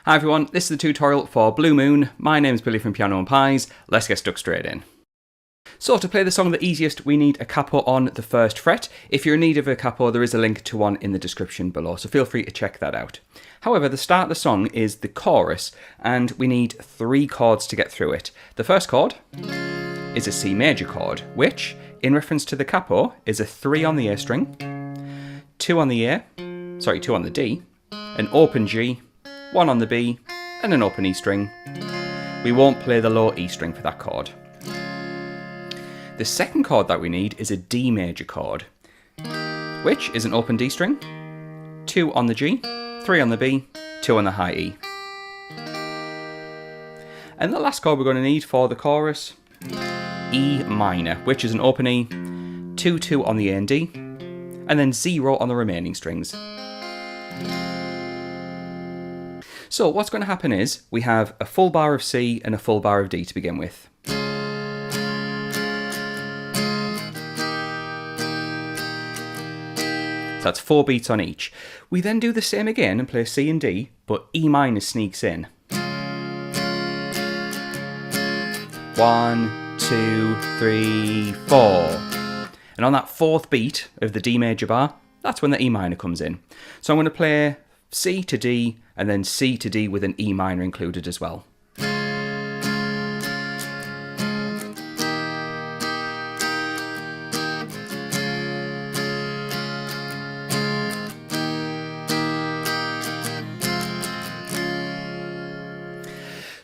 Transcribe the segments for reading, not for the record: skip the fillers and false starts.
Hi everyone, this is the tutorial for Blue Moon. My name is Billy from Piano and Pies. Let's get stuck straight in. So to play the song the easiest, we need a capo on the first fret. If you're in need of a capo, there is a link to one in the description below, so feel free to check that out. However, the start of the song is the chorus, and we need 3 chords to get through it. The first chord is a C major chord, which, in reference to the capo, is a 3 on the A string, 2 on the D, an open G, 1 on the B, and an open E string. We won't play the low E string for that chord. The second chord that we need is a D major chord, which is an open D string, 2 on the G, 3 on the B, 2 on the high E. And the last chord we're going to need for the chorus, E minor, which is an open E, 2, 2 on the A and D, and then 0 on the remaining strings. So what's going to happen is we have a full bar of C and a full bar of D to begin with. So that's 4 beats on each. We then do the same again and play C and D, but E minor sneaks in. 1, 2, 3, 4. And on that 4th beat of the D major bar, that's when the E minor comes in. So I'm going to play C to D and then C to D with an E minor included as well.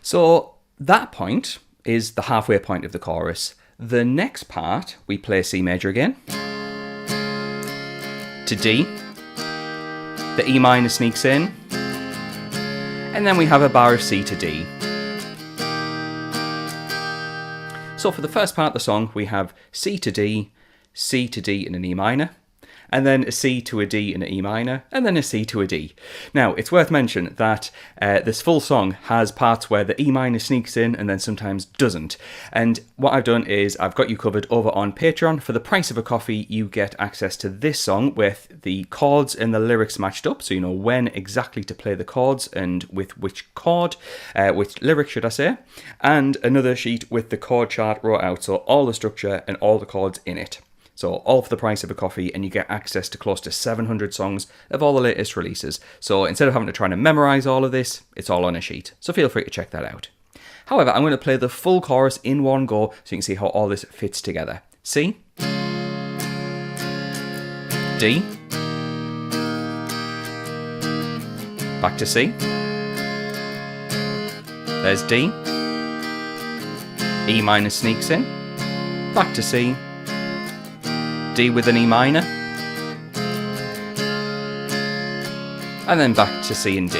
So that point is the halfway point of the chorus. The next part, we play C major again, to D, the E minor sneaks in, and then we have a bar of C to D. So for the first part of the song, we have C to D and an E minor, and then a C to a D and an E minor, and then a C to a D. Now, it's worth mentioning that this full song has parts where the E minor sneaks in and then sometimes doesn't. And what I've done is I've got you covered over on Patreon. For the price of a coffee, you get access to this song with the chords and the lyrics matched up, so you know when exactly to play the chords and with which chord, which lyric should I say, and another sheet with the chord chart wrote out, so all the structure and all the chords in it. So all for the price of a coffee, and you get access to close to 700 songs of all the latest releases. So instead of having to try and memorize all of this, it's all on a sheet. So feel free to check that out. However, I'm going to play the full chorus in one go so you can see how all this fits together. C, D, back to C, there's D, E minor sneaks in, back to C, D with an E minor, and then back to C and D.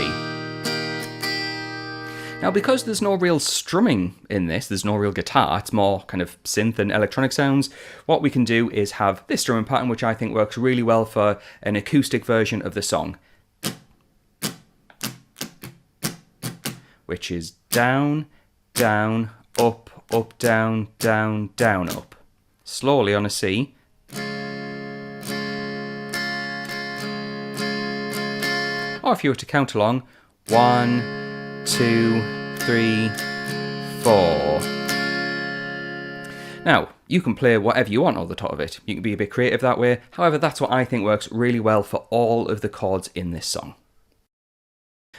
Now, because there's no real strumming in this, there's no real guitar, it's more kind of synth and electronic sounds, what we can do is have this strumming pattern, which I think works really well for an acoustic version of the song, which is down, down, up, up, down, down, down, up. Slowly on a C. Or if you were to count along, 1, 2, 3, 4. Now, you can play whatever you want on the top of it. You can be a bit creative that way. However, that's what I think works really well for all of the chords in this song.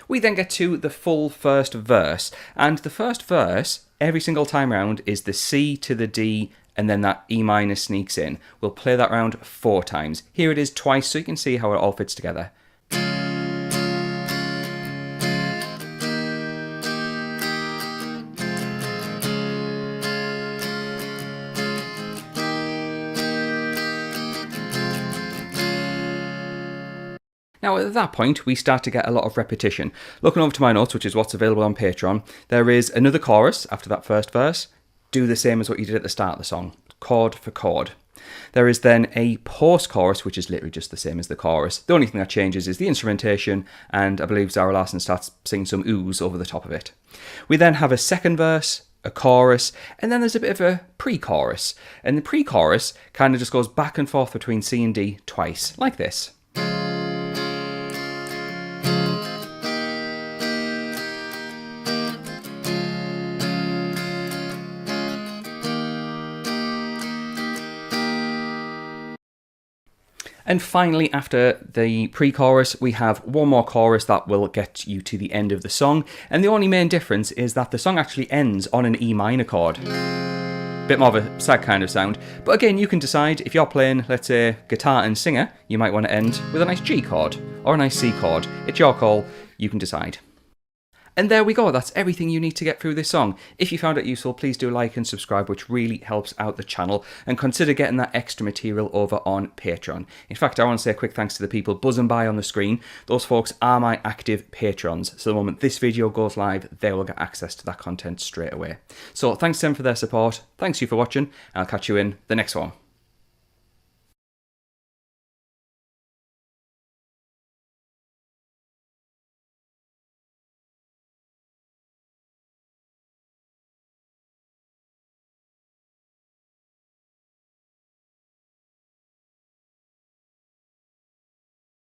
We then get to the full first verse. And the first verse, every single time round, is the C to the D, and then that E minor sneaks in. We'll play that round 4 times. Here it is twice, so you can see how it all fits together. Now at that point, we start to get a lot of repetition. Looking over to my notes, which is what's available on Patreon, there is another chorus after that first verse. Do the same as what you did at the start of the song, chord for chord. There is then a post-chorus, which is literally just the same as the chorus. The only thing that changes is the instrumentation, and I believe Zara Larsson starts singing some oohs over the top of it. We then have a second verse, a chorus, and then there's a bit of a pre-chorus. And the pre-chorus kind of just goes back and forth between C and D twice, like this. And finally, after the pre-chorus, we have one more chorus that will get you to the end of the song. And the only main difference is that the song actually ends on an E minor chord. Bit more of a sad kind of sound. But again, you can decide if you're playing, let's say, guitar and singer, you might want to end with a nice G chord or a nice C chord. It's your call, you can decide. And there we go, that's everything you need to get through this song. If you found it useful, please do like and subscribe, which really helps out the channel, and consider getting that extra material over on Patreon. In fact, I want to say a quick thanks to the people buzzing by on the screen. Those folks are my active patrons, so the moment this video goes live, they will get access to that content straight away. So thanks to them for their support, thanks you for watching, and I'll catch you in the next one.